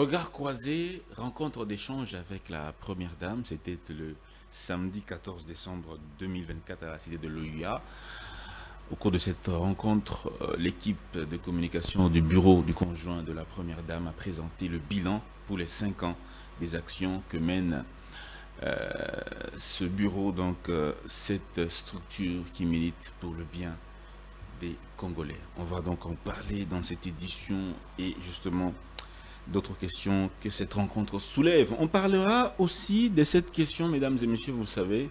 Regard croisé, rencontre d'échange avec la première dame. C'était le samedi 14 décembre 2024 à la cité de l'OUA. Au cours de cette rencontre, l'équipe de communication du bureau du conjoint de la première dame a présenté le bilan pour les 5 ans des actions que mène ce bureau, cette structure qui milite pour le bien des Congolais. On va donc en parler dans cette édition et justement d'autres questions que cette rencontre soulève. On parlera aussi de cette question, mesdames et messieurs, vous savez,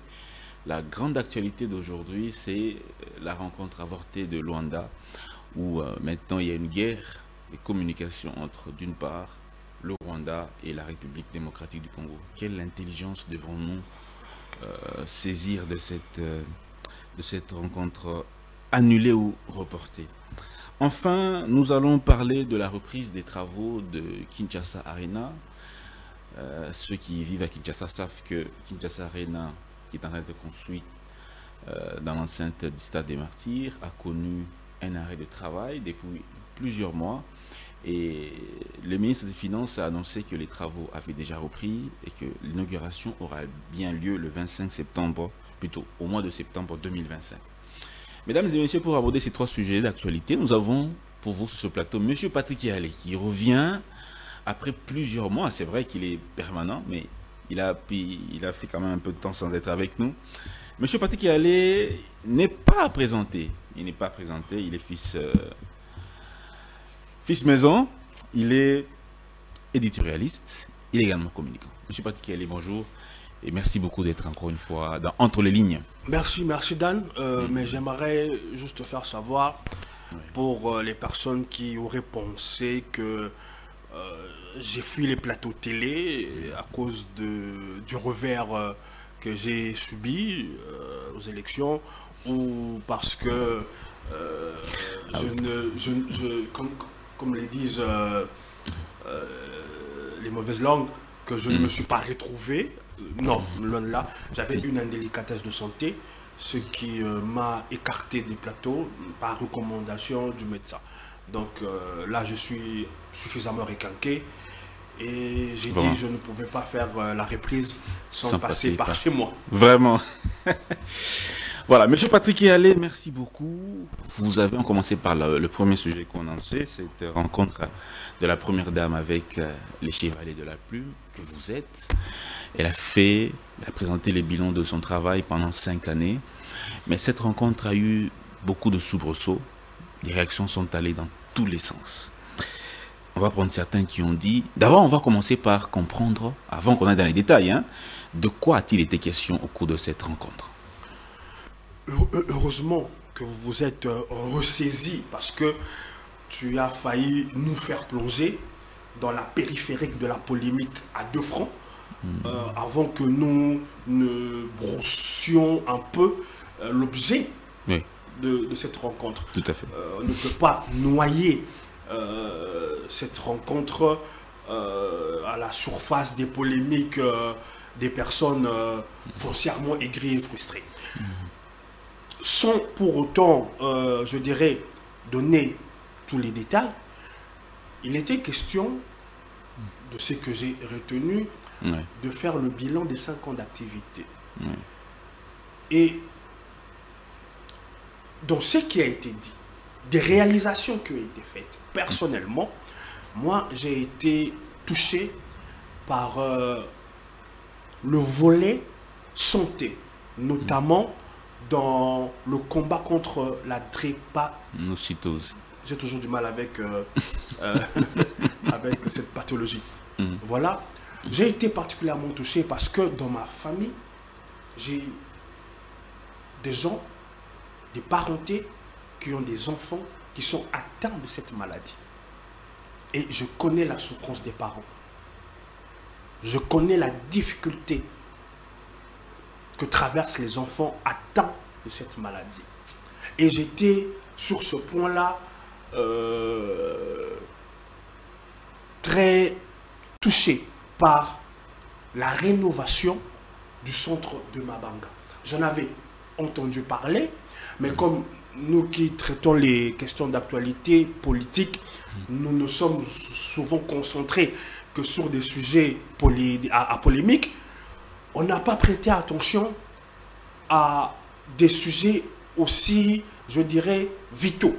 la grande actualité d'aujourd'hui, c'est la rencontre avortée de Luanda, où maintenant il y a une guerre de communication entre, d'une part, le Rwanda et la République démocratique du Congo. Quelle intelligence devons-nous saisir de cette rencontre annulée ou reportée? Enfin, nous allons parler de la reprise des travaux de Kinshasa Arena. Ceux qui vivent à Kinshasa savent que Kinshasa Arena, qui est en train de construire dans l'enceinte du Stade des Martyrs, a connu un arrêt de travail depuis plusieurs mois. Et le ministre des Finances a annoncé que les travaux avaient déjà repris et que l'inauguration aura bien lieu le 25 septembre, plutôt au mois de septembre 2025. Mesdames et messieurs, pour aborder ces 3 sujets d'actualité, nous avons pour vous sur ce plateau M. Patrick Yalé qui revient après plusieurs mois. C'est vrai qu'il est permanent, mais il a fait quand même un peu de temps sans être avec nous. M. Patrick Yalé n'est pas présenté. Il n'est pas présenté, il est fils maison, il est éditorialiste, il est également communicant. M. Patrick Yalé, bonjour. Et merci beaucoup d'être encore une fois entre les lignes. Merci Dan. Mais j'aimerais juste faire savoir pour les personnes qui auraient pensé que j'ai fui les plateaux télé à cause du revers que j'ai subi aux élections ou parce que comme les disent les mauvaises langues, que je ne me suis pas retrouvé. Non, loin de là, j'avais une indélicatesse de santé, ce qui m'a écarté des plateaux par recommandation du médecin. Donc là, je suis suffisamment requinqué et j'ai dit je ne pouvais pas faire la reprise sans passer par chez moi. Vraiment. Voilà, M. Patrick Yalé, merci beaucoup. On commencé par le premier sujet qu'on a fait, cette rencontre de la première dame avec les chevaliers de la plume que vous êtes. Elle a présenté les bilans de son travail pendant 5 années. Mais cette rencontre a eu beaucoup de soubresauts. Les réactions sont allées dans tous les sens. On va prendre certains qui ont dit... D'abord, on va commencer par comprendre, avant qu'on aille dans les détails, de quoi a-t-il été question au cours de cette rencontre? Heureusement que vous vous êtes ressaisi parce que tu as failli nous faire plonger dans la périphérique de la polémique à 2 francs avant que nous ne brossions un peu l'objet de cette rencontre. Tout à fait. On ne peut pas noyer cette rencontre à la surface des polémiques des personnes foncièrement aigries et frustrées. Sans pour autant, je dirais, donner tous les détails, il était question de ce que j'ai retenu, de faire le bilan des 5 ans d'activité. Et dans ce qui a été dit, des réalisations qui ont été faites, personnellement, moi j'ai été touché par le volet santé, notamment dans le combat contre la drépanocytose. J'ai toujours du mal avec, avec cette pathologie. Voilà. J'ai été particulièrement touché parce que dans ma famille, j'ai des gens, des parentés qui ont des enfants qui sont atteints de cette maladie. Et je connais la souffrance des parents. Je connais la difficulté que traversent les enfants atteints de cette maladie. Et j'étais sur ce point-là très touché par la rénovation du centre de Mabanga. J'en avais entendu parler, mais comme nous qui traitons les questions d'actualité politique, nous nous sommes souvent concentrés que sur des sujets à polémique, on n'a pas prêté attention à des sujets aussi, je dirais, vitaux.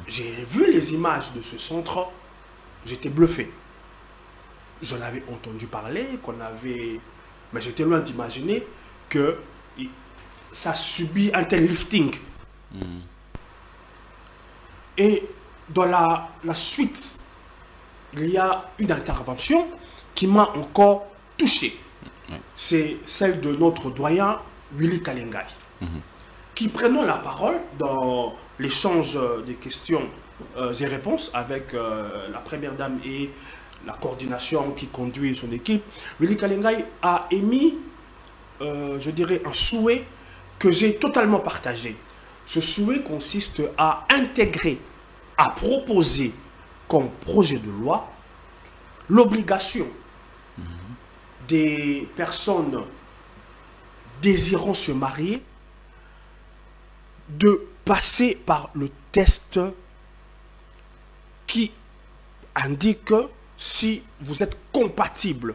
J'ai vu les images de ce centre, j'étais bluffé. J'en avais entendu parler, mais j'étais loin d'imaginer que ça subit un tel lifting. Et dans la suite, il y a une intervention qui m'a encore touché. C'est celle de notre doyen Willy Kalengai, qui prenant la parole dans l'échange des questions et réponses avec la première dame et la coordination qui conduit son équipe. Willy Kalengai a émis, je dirais, un souhait que j'ai totalement partagé. Ce souhait consiste à intégrer, à proposer comme projet de loi l'obligation des personnes désirant se marier de passer par le test qui indique si vous êtes compatible.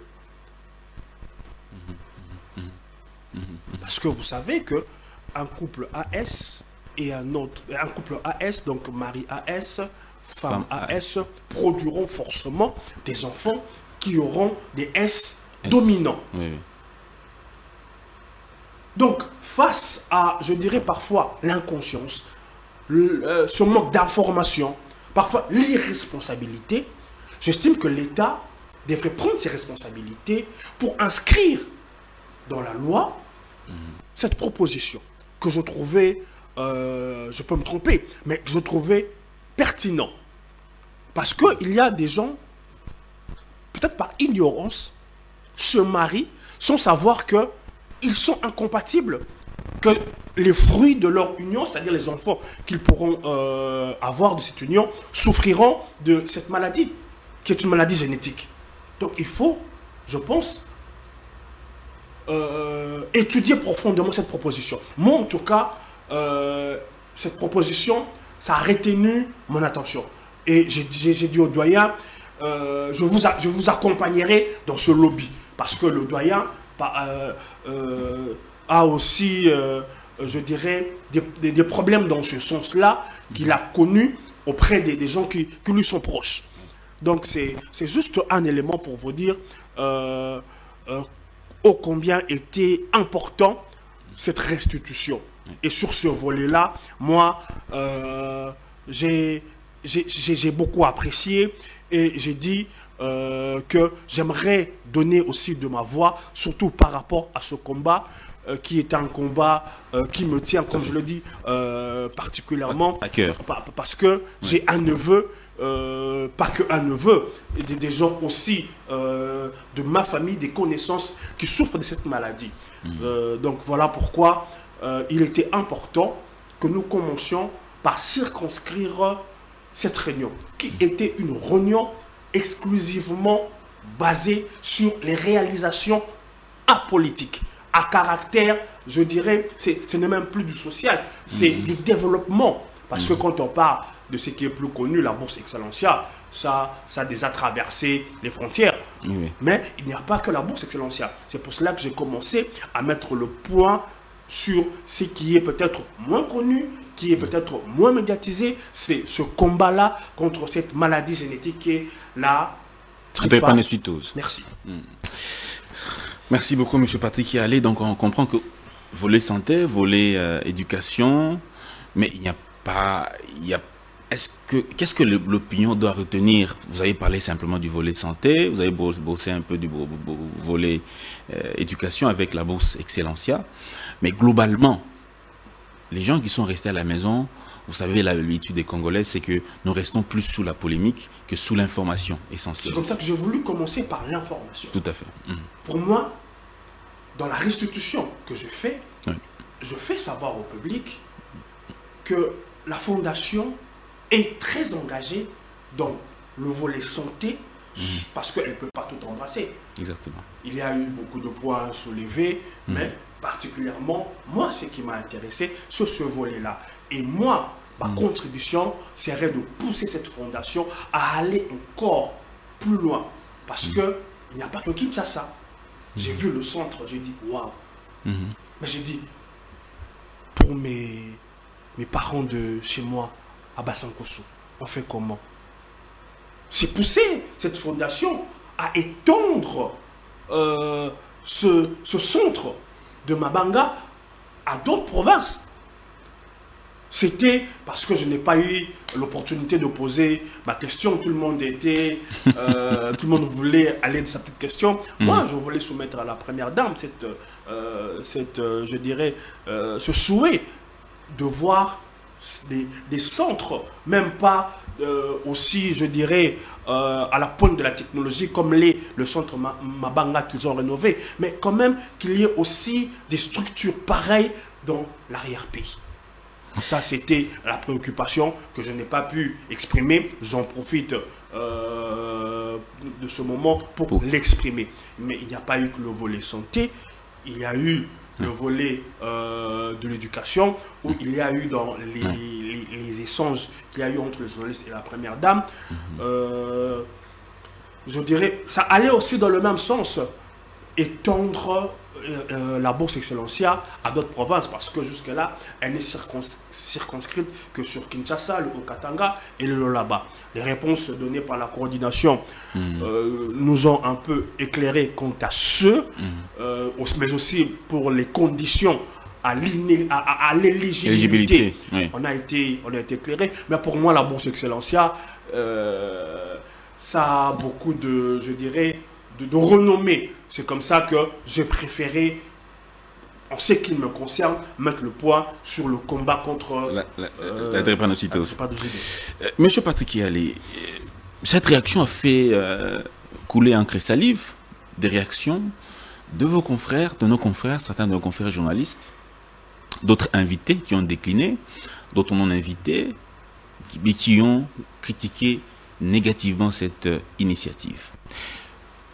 Parce que vous savez que un couple AS et un couple AS, donc mari AS, femme AS, produiront forcément des enfants qui auront des S dominants. Oui. Donc, face à, je dirais parfois, l'inconscience, ce manque d'information, parfois l'irresponsabilité, j'estime que l'État devrait prendre ses responsabilités pour inscrire dans la loi cette proposition que je trouvais, je peux me tromper, mais que je trouvais pertinent. Parce qu'il y a des gens, peut-être par ignorance, se marient sans savoir qu'ils sont incompatibles, que les fruits de leur union, c'est-à-dire les enfants qu'ils pourront avoir de cette union, souffriront de cette maladie, qui est une maladie génétique. Donc il faut, je pense, étudier profondément cette proposition. Moi, en tout cas, cette proposition, ça a retenu mon attention. Et j'ai dit au doyen, je vous accompagnerai dans ce lobby. Parce que le doyen a aussi, je dirais, des problèmes dans ce sens-là qu'il a connus auprès des gens qui lui sont proches. Donc c'est juste un élément pour vous dire ô combien était important cette restitution. Et sur ce volet-là, moi, j'ai beaucoup apprécié et j'ai dit que j'aimerais donner aussi de ma voix, surtout par rapport à ce combat qui est un combat qui me tient, comme je le dis, particulièrement à cœur. Parce que j'ai un neveu, pas que un neveu, et des gens aussi de ma famille, des connaissances qui souffrent de cette maladie. Donc voilà pourquoi il était important que nous commencions par circonscrire cette réunion, qui était une réunion exclusivement basée sur les réalisations apolitiques, à caractère, je dirais, ce n'est même plus du social, c'est du développement. Parce que quand on parle de ce qui est plus connu, la bourse Excellencia, ça a déjà traversé les frontières. Mais il n'y a pas que la bourse Excellencia. C'est pour cela que j'ai commencé à mettre le point sur ce qui est peut-être moins connu, qui est peut-être moins médiatisé, c'est ce combat-là contre cette maladie génétique qui est la drépanocytose. Merci. Merci beaucoup, M. Patrick Yalé. Donc, on comprend que volet santé, volet éducation, mais il n'y a pas... Qu'est-ce que l'opinion doit retenir? Vous avez parlé simplement du volet santé, vous avez bossé un peu du volet éducation avec la bourse Excellencia, mais globalement, les gens qui sont restés à la maison, vous savez, l'habitude des Congolais, c'est que nous restons plus sous la polémique que sous l'information essentielle. C'est comme ça que j'ai voulu commencer par l'information. Tout à fait. Pour moi, dans la restitution que je fais, je fais savoir au public que la Fondation est très engagée dans le volet santé, parce qu'elle ne peut pas tout embrasser. Exactement. Il y a eu beaucoup de points soulevés, mais particulièrement, moi, ce qui m'a intéressé, c'est ce volet-là. Et moi, ma contribution serait de pousser cette fondation à aller encore plus loin Parce que il n'y a pas que Kinshasa. J'ai vu le centre, j'ai dit, waouh. Mais j'ai dit, pour mes parents de chez moi, à Bassankosso, on fait comment? C'est poussé cette fondation à étendre ce centre de Mabanga à d'autres provinces. C'était parce que je n'ai pas eu l'opportunité de poser ma question. Tout le monde était, tout le monde voulait aller de sa petite question. Moi, je voulais soumettre à la première dame je dirais, ce souhait de voir des centres, même pas aussi, je dirais, à la pointe de la technologie comme le centre Mabanga qu'ils ont rénové, mais quand même qu'il y ait aussi des structures pareilles dans l'arrière-pays. Ça, c'était la préoccupation que je n'ai pas pu exprimer. J'en profite de ce moment pour l'exprimer. Mais il n'y a pas eu que le volet santé, il y a eu le volet de l'éducation, où il y a eu dans les échanges qu'il y a eu entre le journaliste et la première dame. Je dirais, ça allait aussi dans le même sens, étendre la bourse Excellencia à d'autres provinces, parce que jusque-là, elle n'est circonscrite que sur Kinshasa, le Haut-Katanga et le Lolaba. Les réponses données par la coordination nous ont un peu éclairé quant à ceux, mais aussi pour les conditions à l'éligibilité. Oui. On a été éclairé. Mais pour moi, la bourse Excellencia, ça a beaucoup de, je dirais, de renommée. C'est comme ça que j'ai préféré, en ce qui me concerne, mettre le point sur le combat contre la drépanocytose. Monsieur Patrick Yalé, cette réaction a fait couler encre et salive, des réactions de vos confrères, de nos confrères, certains de nos confrères journalistes, d'autres invités qui ont décliné, d'autres non invités, mais qui ont critiqué négativement cette initiative.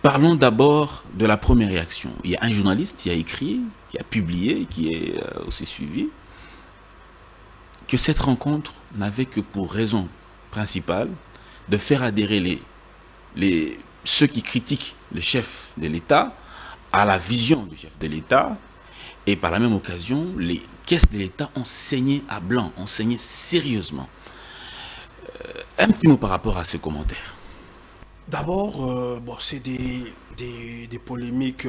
Parlons d'abord de la première réaction. Il y a un journaliste qui a écrit, qui a publié, qui est aussi suivi, que cette rencontre n'avait que pour raison principale de faire adhérer ceux qui critiquent le chef de l'État à la vision du chef de l'État, et par la même occasion, les caisses de l'État ont saigné à blanc, ont saigné sérieusement. Un petit mot par rapport à ce commentaire. D'abord, c'est des polémiques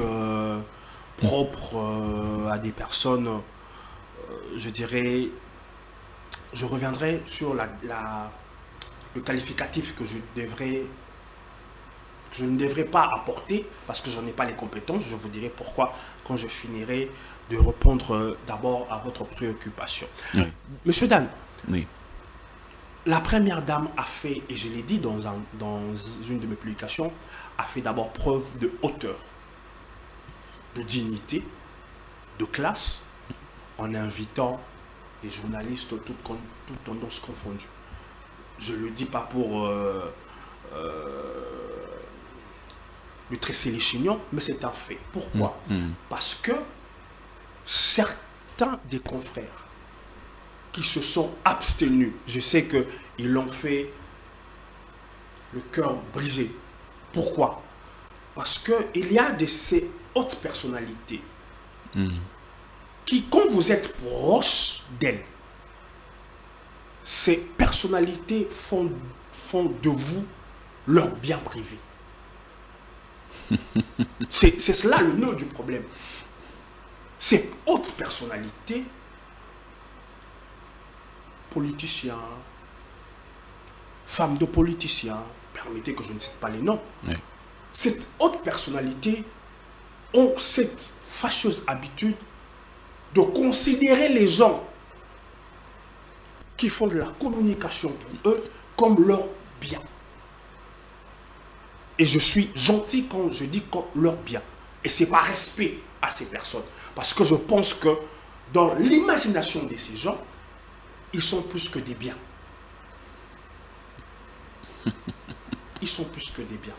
propres à des personnes, je dirais, je reviendrai sur le qualificatif que je ne devrais pas apporter parce que je n'en ai pas les compétences. Je vous dirai pourquoi quand je finirai de répondre d'abord à votre préoccupation. Oui. Monsieur Dan, oui. La première dame a fait, et je l'ai dit dans une de mes publications, a fait d'abord preuve de hauteur, de dignité, de classe, en invitant les journalistes toutes tendances confondues. Je ne le dis pas pour lui tresser les chignons, mais c'est un fait. Pourquoi? Parce que certains des confrères qui se sont abstenus, je sais qu'ils l'ont fait le cœur brisé. Pourquoi? Parce qu'il y a de ces hautes personnalités qui, quand vous êtes proche d'elles, ces personnalités font de vous leur bien privé. C'est cela le nœud du problème. Ces hautes personnalités, politiciens, femmes de politiciens, permettez que je ne cite pas les noms, oui. Cette haute personnalité ont cette fâcheuse habitude de considérer les gens qui font de la communication pour eux comme leur bien. Et je suis gentil quand je dis comme leur bien. Et c'est par respect à ces personnes. Parce que je pense que dans l'imagination de ces gens, ils sont plus que des biens. Ils sont plus que des biens.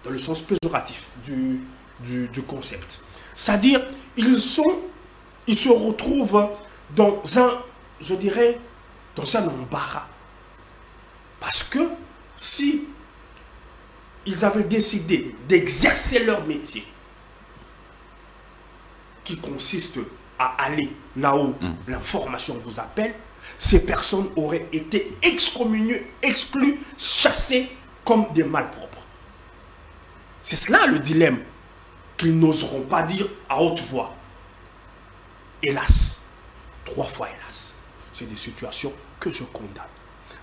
Dans le sens péjoratif du concept. C'est-à-dire, ils se retrouvent dans je dirais, dans un embarras. Parce que si ils avaient décidé d'exercer leur métier, qui consiste à aller là où l'information vous appelle, ces personnes auraient été excommuniées, exclues, chassées comme des malpropres. C'est cela le dilemme qu'ils n'oseront pas dire à haute voix. Hélas, 3 fois hélas, c'est des situations que je condamne.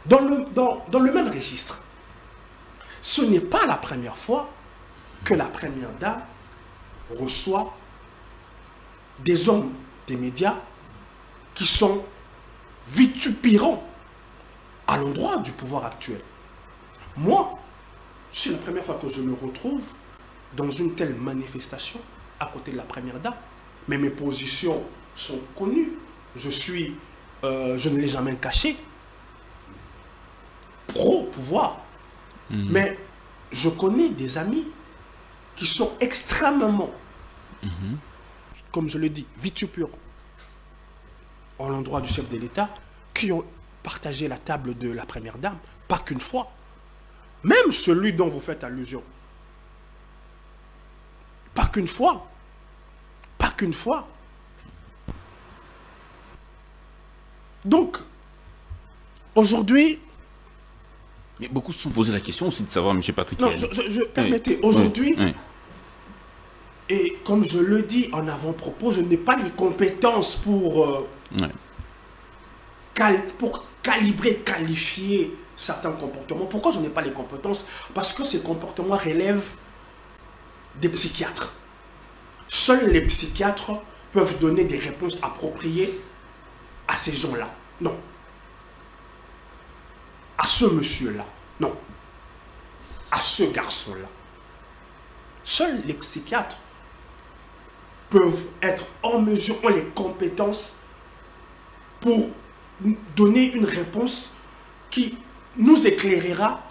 Dans le même registre, ce n'est pas la première fois que la première dame reçoit des hommes des médias qui sont vitupérants à l'endroit du pouvoir actuel. Moi, c'est la première fois que je me retrouve dans une telle manifestation à côté de la première dame. Mais mes positions sont connues. Je ne l'ai jamais caché. Pro-pouvoir. Mais je connais des amis qui sont extrêmement, comme je le dis, vitupérants à l'endroit du chef de l'État, qui ont partagé la table de la première dame, pas qu'une fois. Même celui dont vous faites allusion. Pas qu'une fois. Pas qu'une fois. Donc, aujourd'hui... Mais beaucoup se sont posé la question aussi de savoir, M. Patrick. Non, permettez, aujourd'hui, et comme je le dis en avant-propos, je n'ai pas les compétences pour calibrer, qualifier certains comportements. Pourquoi je n'ai pas les compétences? Parce que ces comportements relèvent des psychiatres. Seuls les psychiatres peuvent donner des réponses appropriées à ces gens-là. Non. À ce monsieur-là. Non. À ce garçon-là. Seuls les psychiatres peuvent être en mesure, ont les compétences pour donner une réponse qui nous éclairera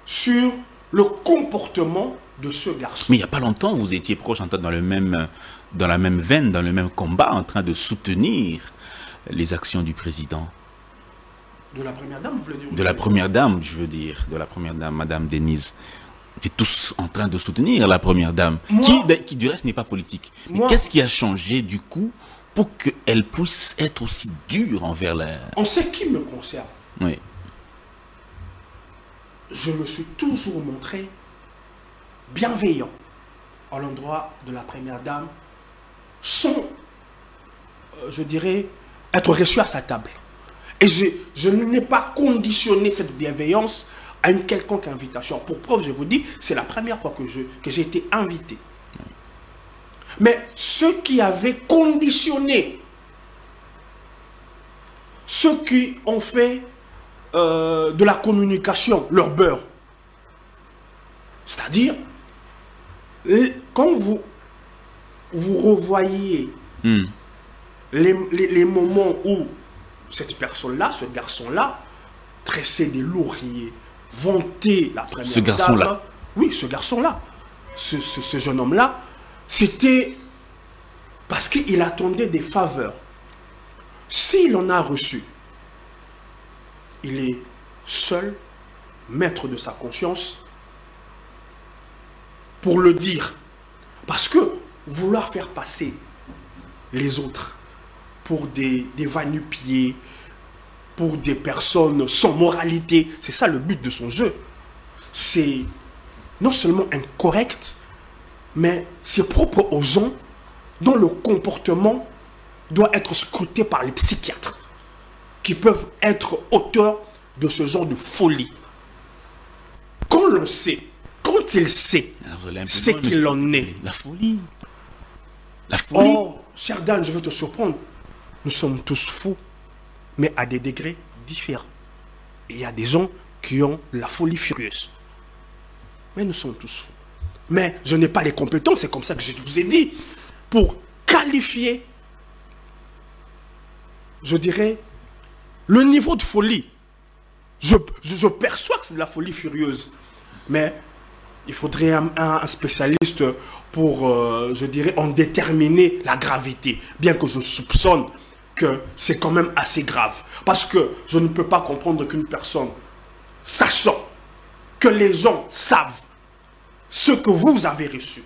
sur le comportement de ce garçon. Mais il n'y a pas longtemps, vous étiez proche, dans la même veine, dans le même combat, en train de soutenir les actions du président. De la première dame, vous voulez dire? De la première dame, je veux dire. De la première dame, Madame Denise. On est tous en train de soutenir la première dame, qui du reste n'est pas politique. Mais qu'est-ce qui a changé du coup pour qu'elle puisse être aussi dure envers la... En ce qui me concerne, oui. Je me suis toujours montré bienveillant à l'endroit de la première dame, sans, je dirais, être reçu à sa table. Et je n'ai pas conditionné cette bienveillance à une quelconque invitation. Pour preuve, je vous dis, c'est la première fois que j'ai été invité. Mais ceux qui avaient conditionné, ceux qui ont fait de la communication leur beurre, c'est-à-dire, quand vous revoyez les moments où cette personne-là, ce garçon-là, tressait des lauriers, vantait la première dame. Ce garçon-là. Oui, ce garçon-là. Ce jeune homme-là, c'était parce qu'il attendait des faveurs. S'il en a reçu, il est seul, maître de sa conscience, pour le dire. Parce que vouloir faire passer les autres pour des va-nu-pieds, pour des personnes sans moralité, c'est ça le but de son jeu. C'est non seulement incorrect, mais c'est propre aux gens dont le comportement doit être scruté par les psychiatres, qui peuvent être auteurs de ce genre de folie. Quand l'on sait, quand il sait, c'est qu'il en est. La folie. La folie. Oh, cher Dan, je veux te surprendre. Nous sommes tous fous, mais à des degrés différents. Et il y a des gens qui ont la folie furieuse. Mais nous sommes tous fous. Mais je n'ai pas les compétences, c'est comme ça que je vous ai dit, pour qualifier, je dirais, le niveau de folie. Je perçois que c'est de la folie furieuse. Mais il faudrait un spécialiste pour, je dirais, en déterminer la gravité. Bien que je soupçonne que c'est quand même assez grave. Parce que je ne peux pas comprendre qu'une personne, sachant que les gens savent ce que vous avez reçu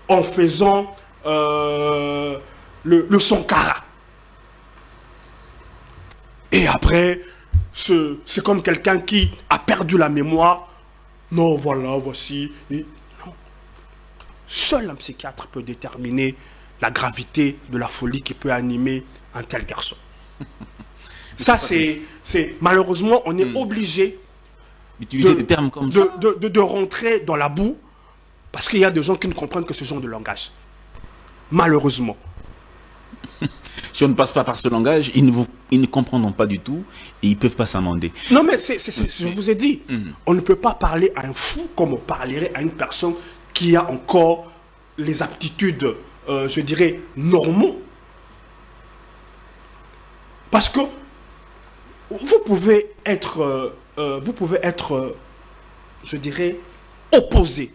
en faisant le Sankara. Et après, c'est comme quelqu'un qui a perdu la mémoire. Non, voilà, voici. Et, non. Seul un psychiatre peut déterminer la gravité de la folie qui peut animer un tel garçon. Ça, c'est malheureusement, on est obligé d'utiliser des termes comme ça. De rentrer dans la boue, parce qu'il y a des gens qui ne comprennent que ce genre de langage. Malheureusement. Si on ne passe pas par ce langage, ils ne comprendront pas du tout et ils ne peuvent pas s'amender. Non, mais je vous ai dit, on ne peut pas parler à un fou comme on parlerait à une personne qui a encore les aptitudes, je dirais, normaux. Parce que vous pouvez être, je dirais, opposé.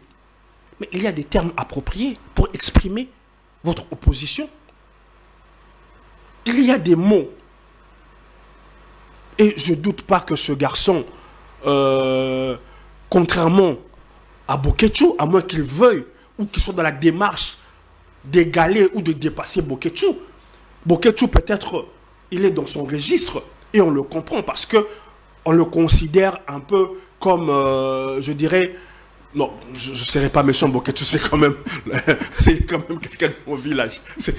Mais il y a des termes appropriés pour exprimer votre opposition. Il y a des mots. Et je ne doute pas que ce garçon, contrairement à Boketchou, à moins qu'il veuille ou qu'il soit dans la démarche d'égaler ou de dépasser Boketchou, Boketchou peut-être, il est dans son registre et on le comprend parce que on le considère un peu comme, je dirais, non, je ne serais pas méchant, Boketchou, c'est quand même quelqu'un de mon village. C'est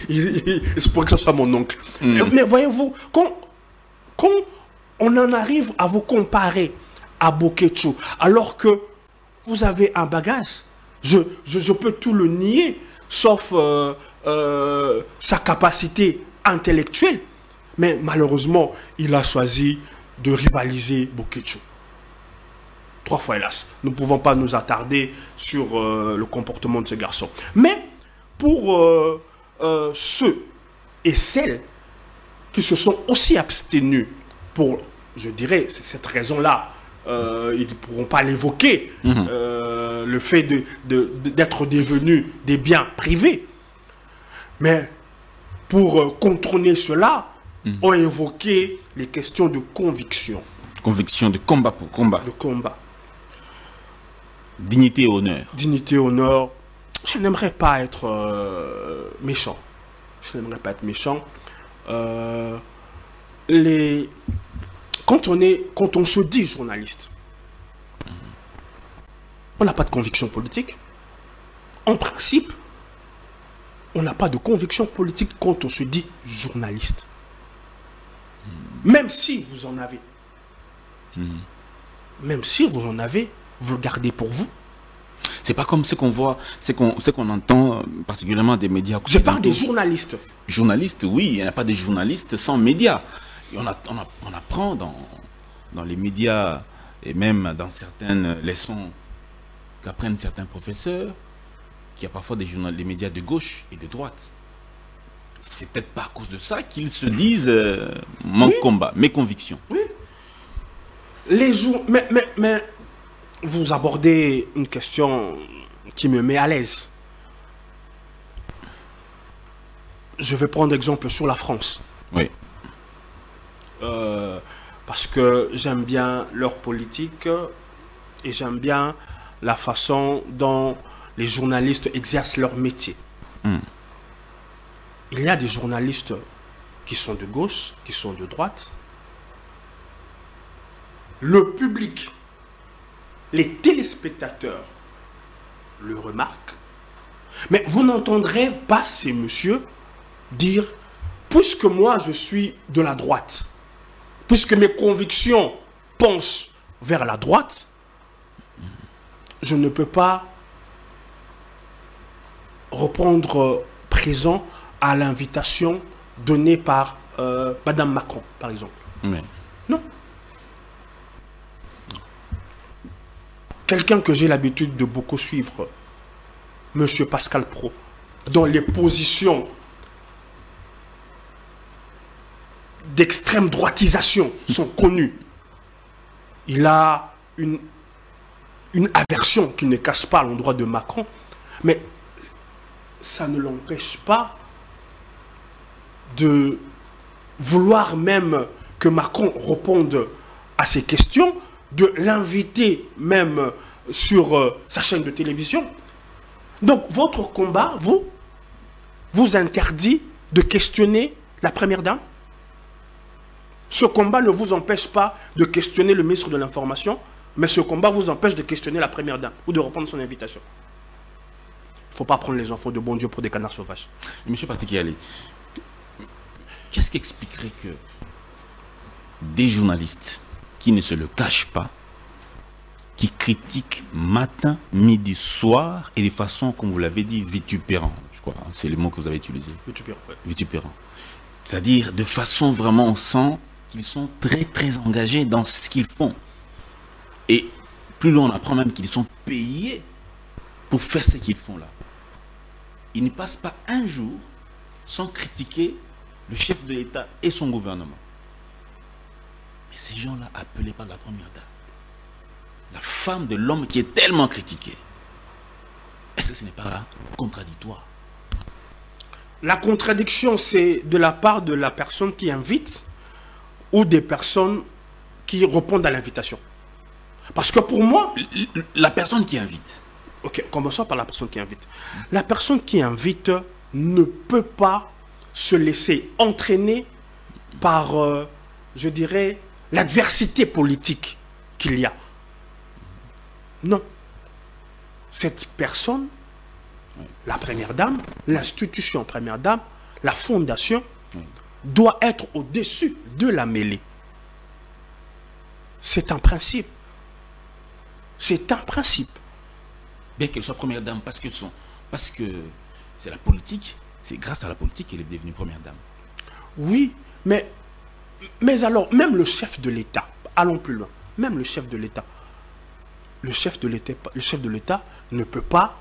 pour que ce soit mon oncle. Mais voyez-vous, quand on en arrive à vous comparer à Boketchou, alors que vous avez un bagage, je peux tout le nier, sauf sa capacité intellectuelle. Mais malheureusement, il a choisi de rivaliser Boketchou. 3 fois hélas. Nous ne pouvons pas nous attarder sur le comportement de ce garçon. Mais pour ceux et celles qui se sont aussi abstenus pour, je dirais, cette raison-là, ils ne pourront pas l'évoquer, le fait d'être devenus des biens privés. Mais pour contourner cela, ont évoqué les questions de conviction. Conviction, de combat pour combat. De combat. Dignité et honneur. Dignité et honneur. Je n'aimerais pas être méchant. Je n'aimerais pas être méchant. Quand on se dit journaliste, on n'a pas de conviction politique. En principe, on n'a pas de conviction politique quand on se dit journaliste. Même si vous en avez. Même si vous en avez, vous le gardez pour vous. C'est pas comme ce qu'on voit, ce qu'on entend particulièrement des médias. Je parle des journalistes. Journalistes, oui, il n'y a pas de journalistes sans médias. Et on apprend dans les médias et même dans certaines leçons qu'apprennent certains professeurs qu'il y a parfois des médias de gauche et de droite. C'est peut-être pas à cause de ça qu'ils se disent mon combat, mes convictions. Oui. Mais vous abordez une question qui me met à l'aise. Je vais prendre exemple sur la France. Oui. Parce que j'aime bien leur politique et j'aime bien la façon dont les journalistes exercent leur métier. Il y a des journalistes qui sont de gauche, qui sont de droite. Le public, les téléspectateurs le remarquent. Mais vous n'entendrez pas ces messieurs dire, puisque moi je suis de la droite, puisque mes convictions penchent vers la droite, je ne peux pas répondre présent à l'invitation donnée par Madame Macron, par exemple. Oui. Non. Quelqu'un que j'ai l'habitude de beaucoup suivre, Monsieur Pascal Praud, dont les positions d'extrême droitisation sont connues. Il a une aversion qui ne cache pas à l'endroit de Macron, mais ça ne l'empêche pas de vouloir même que Macron réponde à ces questions, de l'inviter même sur sa chaîne de télévision. Donc votre combat, vous interdit de questionner la première dame. Ce combat ne vous empêche pas de questionner le ministre de l'Information, mais ce combat vous empêche de questionner la première dame ou de reprendre son invitation. Il ne faut pas prendre les enfants de bon Dieu pour des canards sauvages. Monsieur Patikiali, qu'est-ce qui expliquerait que des journalistes qui ne se le cachent pas, qui critiquent matin, midi, soir, et de façon, comme vous l'avez dit, vitupérant, je crois, hein, c'est le mot que vous avez utilisé. Vitupérant, ouais. Vitupérant. C'est-à-dire, de façon vraiment, on sent qu'ils sont très, très engagés dans ce qu'ils font. Et plus loin, on apprend même qu'ils sont payés pour faire ce qu'ils font là. Ils ne passent pas un jour sans critiquer le chef de l'État et son gouvernement. Mais ces gens-là, appelés par la première dame, la femme de l'homme qui est tellement critiquée, est-ce que ce n'est pas contradictoire? La contradiction, c'est de la part de la personne qui invite ou des personnes qui répondent à l'invitation. Parce que pour moi... La personne qui invite. Ok, commençons par la personne qui invite. La personne qui invite ne peut pas se laisser entraîner par, je dirais, l'adversité politique qu'il y a. Non. Cette personne, la première dame, l'institution première dame, la fondation, doit être au-dessus de la mêlée. C'est un principe. C'est un principe. Bien qu'elle soit première dame, parce que c'est la politique, c'est grâce à la politique qu'elle est devenue première dame. Oui, mais alors, même le chef de l'État, allons plus loin, même le chef de l'État, le chef de l'État ne peut pas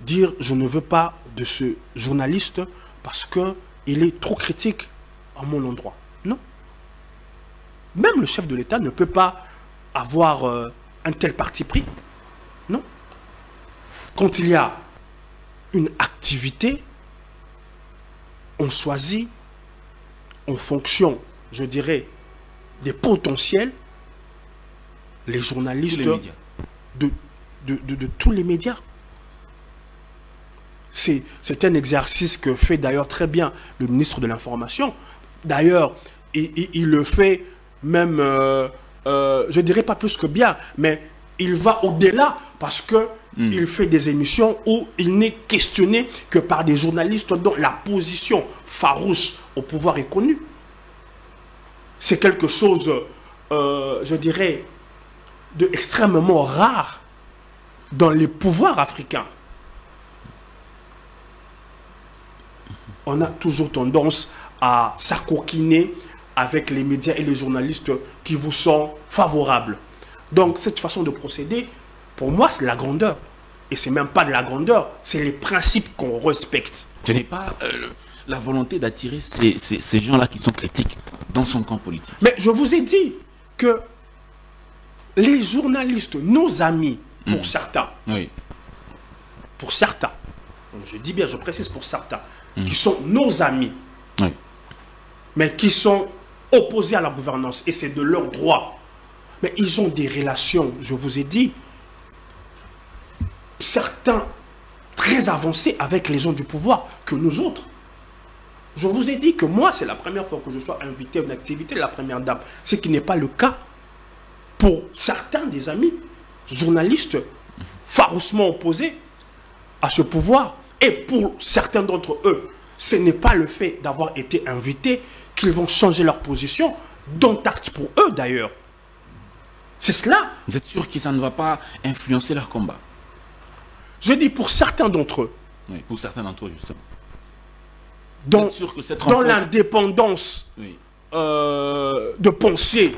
dire je ne veux pas de ce journaliste parce qu'il est trop critique à mon endroit. Non. Même le chef de l'État ne peut pas avoir un tel parti pris. Non. Quand il y a une activité, on choisit en fonction, je dirais, des potentiels, les journalistes de tous les médias. C'est un exercice que fait d'ailleurs très bien le ministre de l'Information. D'ailleurs, il le fait même, je dirais pas plus que bien, mais il va au-delà parce que il fait des émissions où il n'est questionné que par des journalistes dont la position farouche au pouvoir est connue. C'est quelque chose, je dirais, d'extrêmement rare dans les pouvoirs africains. On a toujours tendance à s'acoquiner avec les médias et les journalistes qui vous sont favorables. Donc cette façon de procéder, pour moi, c'est la grandeur. Et c'est même pas de la grandeur, c'est les principes qu'on respecte. Ce n'est pas la volonté d'attirer ces gens-là qui sont critiques dans son camp politique. Mais je vous ai dit que les journalistes, nos amis, pour certains, pour certains, je dis bien, je précise pour certains, qui sont nos amis, mais qui sont opposés à la gouvernance, et c'est de leur droit. Mais ils ont des relations, je vous ai dit, certains très avancés avec les gens du pouvoir que nous autres. Je vous ai dit que moi, c'est la première fois que je sois invité à une activité de la première dame, ce qui n'est pas le cas pour certains des amis journalistes farouchement opposés à ce pouvoir. Et pour certains d'entre eux, ce n'est pas le fait d'avoir été invités qu'ils vont changer leur position, dont acte pour eux d'ailleurs. C'est cela. Vous êtes sûr que ça ne va pas influencer leur combat? Je dis pour certains d'entre eux. Oui, pour certains d'entre eux, justement. Dans l'indépendance de pensée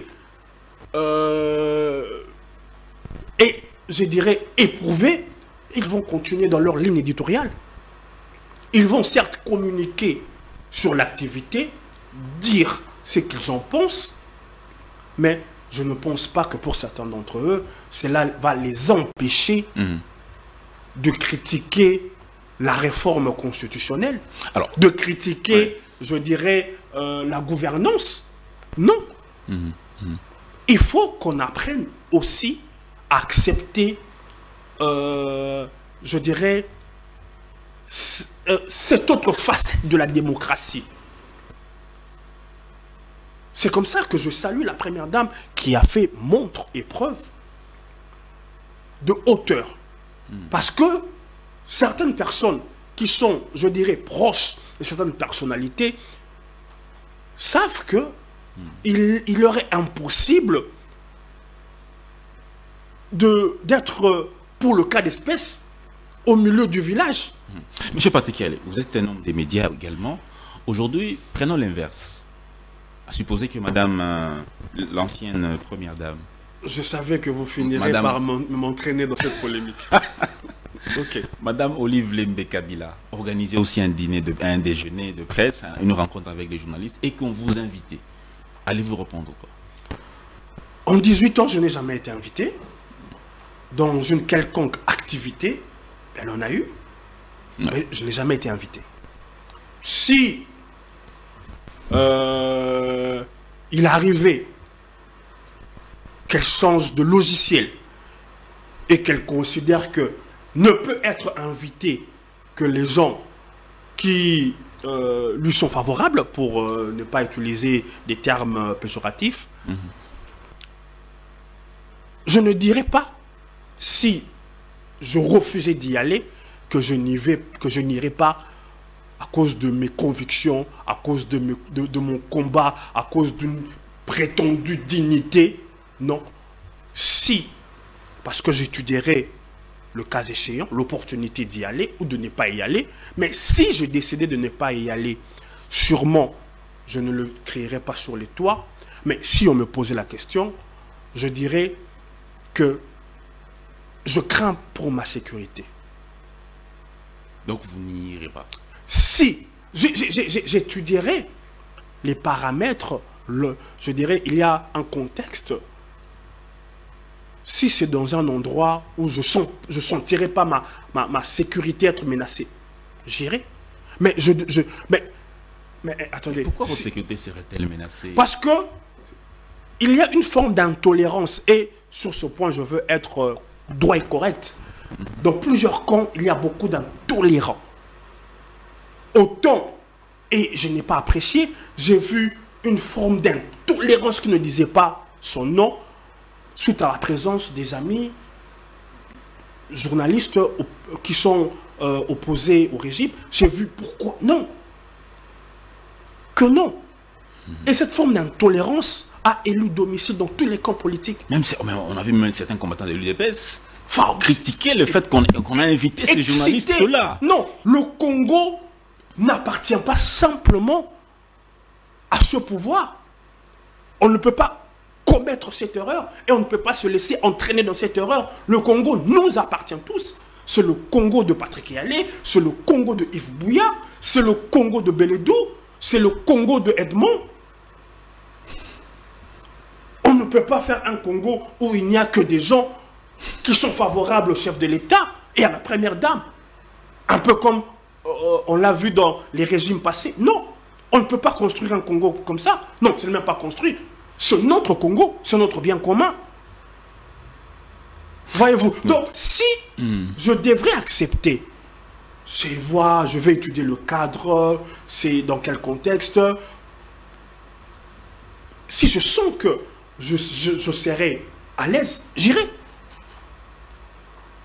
et, je dirais, éprouvée, ils vont continuer dans leur ligne éditoriale. Ils vont certes communiquer sur l'activité, dire ce qu'ils en pensent, mais je ne pense pas que pour certains d'entre eux, cela va les empêcher de critiquer la réforme constitutionnelle, de critiquer, je dirais, la gouvernance. Non. il faut qu'on apprenne aussi à accepter, je dirais, cette autre facette de la démocratie. C'est comme ça que je salue la première dame qui a fait montre et preuve de hauteur. Parce que certaines personnes qui sont, je dirais, proches de certaines personnalités savent que il leur est impossible d'être, pour le cas d'espèce, au milieu du village. Monsieur Patikiale, vous êtes un homme des médias également. Aujourd'hui, prenons l'inverse. À supposer que madame, l'ancienne première dame... Je savais que vous finirez par m'entraîner dans cette polémique. Ok. Madame Olive Lembe Kabila organisait aussi un déjeuner de presse, une rencontre avec les journalistes, et qu'on vous invitait. Allez-vous répondre quoi? En 18 ans, je n'ai jamais été invité. Dans une quelconque activité, elle en a eu. Non. Mais je n'ai jamais été invité. Si il arrivait qu'elle change de logiciel et qu'elle considère que ne peut être invité que les gens qui lui sont favorables, pour ne pas utiliser des termes péjoratifs, je ne dirais pas, si je refusais d'y aller, que je n'irai pas à cause de mes convictions, à cause de mon combat, à cause d'une prétendue dignité. Non. Si, parce que j'étudierai le cas échéant, l'opportunité d'y aller ou de ne pas y aller, mais si je décidais de ne pas y aller, sûrement, je ne le crierais pas sur les toits, mais si on me posait la question, je dirais que je crains pour ma sécurité. Donc vous n'y irez pas? Si j'étudierai les paramètres, je dirais, il y a un contexte. Si c'est dans un endroit où je sentirai pas ma sécurité être menacée, j'irai. Mais attendez. Pourquoi votre sécurité serait-elle menacée? Parce que il y a une forme d'intolérance, et sur ce point, je veux être droit et correct. Dans plusieurs camps, il y a beaucoup d'intolérants. Autant, et je n'ai pas apprécié, j'ai vu une forme d'intolérance qui ne disait pas son nom, suite à la présence des amis journalistes qui sont opposés au régime. J'ai vu pourquoi non. Que non. Et cette forme d'intolérance a élu domicile dans tous les camps politiques. Même on a vu même certains combattants de l'UDPS critiquer le fait qu'on a invité ces journalistes-là. Non, le Congo n'appartient pas simplement à ce pouvoir. On ne peut pas commettre cette erreur et on ne peut pas se laisser entraîner dans cette erreur. Le Congo nous appartient tous. C'est le Congo de Patrick Yalé, c'est le Congo de Yves Bouya, c'est le Congo de Beledou, c'est le Congo de Edmond. On ne peut pas faire un Congo où il n'y a que des gens qui sont favorables au chef de l'État et à la première dame. Un peu comme on l'a vu dans les régimes passés. Non, on ne peut pas construire un Congo comme ça. Non, c'est même pas construit. C'est notre Congo, c'est notre bien commun. Voyez-vous. Donc, si je devrais accepter, je vais étudier le cadre, c'est dans quel contexte. Si je sens que je serai à l'aise, j'irai.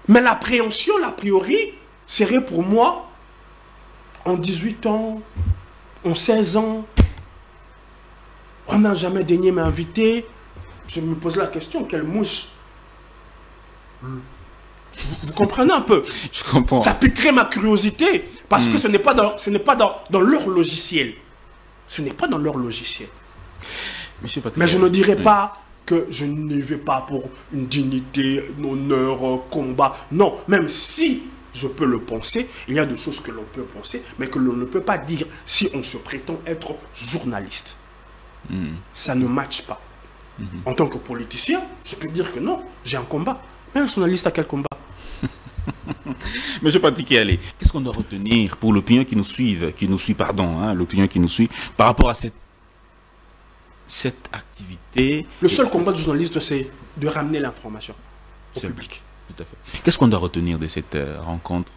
Mais l'appréhension, l'a priori, serait pour moi, en 18 ans, en 16 ans, on n'a jamais daigné m'inviter. Je me pose la question, quelle mouche? Vous comprenez un peu? Je comprends. Ça piquerait ma curiosité, parce que ce n'est pas dans leur logiciel. Ce n'est pas dans leur logiciel. Monsieur Patrick, mais je ne dirais pas que je n'y vais pas pour une dignité, un honneur, combat. Non, même si je peux le penser, il y a des choses que l'on peut penser, mais que l'on ne peut pas dire si on se prétend être journaliste. Ça ne matche pas. En tant que politicien, je peux dire que non, j'ai un combat. Mais un journaliste a quel combat? Monsieur Patrick Yalé, qu'est-ce qu'on doit retenir pour l'opinion l'opinion qui nous suit par rapport à cette activité... Le seul combat du journaliste, c'est de ramener l'information au public. Tout à fait. Qu'est-ce qu'on doit retenir de cette rencontre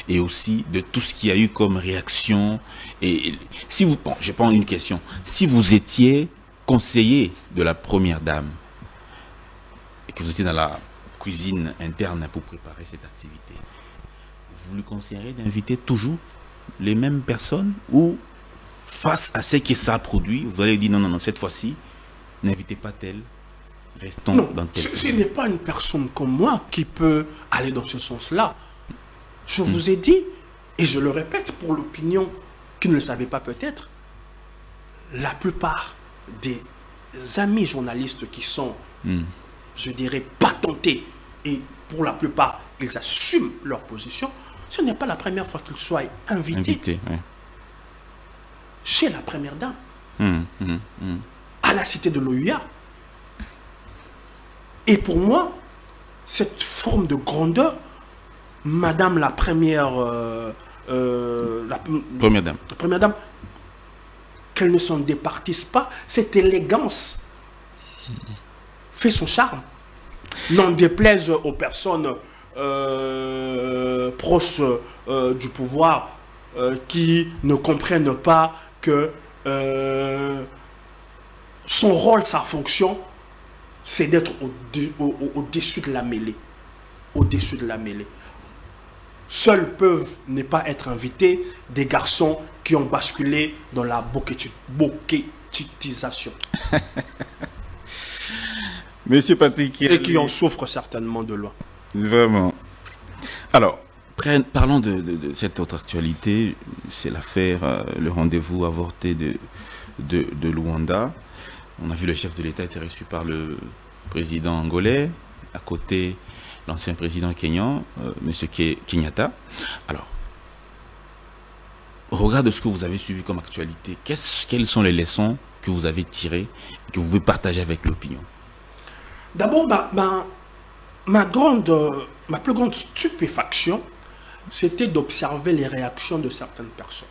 et aussi de tout ce qu'il y a eu comme réaction? Et si vous, bon, je prends une question. Si vous étiez conseiller de la première dame et que vous étiez dans la cuisine interne pour préparer cette activité, vous lui conseillerez d'inviter toujours les mêmes personnes ou face à ce qui s'est produit, vous allez dire non, non, non, cette fois-ci, n'invitez pas tel, restons non, dans tel. Ce n'est pas une personne comme moi qui peut aller dans ce sens-là. Je vous ai dit, et je le répète pour l'opinion qui ne le savait pas peut-être, la plupart des amis journalistes qui sont, je dirais, patentés, et pour la plupart, ils assument leur position, ce n'est pas la première fois qu'ils soient invités Ouais. chez la première dame, à la cité de l'OUA. Et pour moi, cette forme de grandeur, Madame la première, première dame, qu'elle ne s'en départisse pas, cette élégance fait son charme. N'en déplaise aux personnes proches du pouvoir qui ne comprennent pas que son rôle, sa fonction, c'est d'être au-dessus de la mêlée. Au-dessus de la mêlée. Seuls peuvent ne pas être invités des garçons qui ont basculé dans la boquetisation. Monsieur Patrick... Et qui en souffrent certainement de loin. Vraiment. Alors, parlons de cette autre actualité. C'est l'affaire, le rendez-vous avorté de Luanda. On a vu le chef de l'État être reçu par le président angolais, à côté l'ancien président kenyan, M. Kenyatta. Alors, au regard de ce que vous avez suivi comme actualité, quelles sont les leçons que vous avez tirées et que vous pouvez partager avec l'opinion? D'abord, ma plus grande stupéfaction, c'était d'observer les réactions de certaines personnes.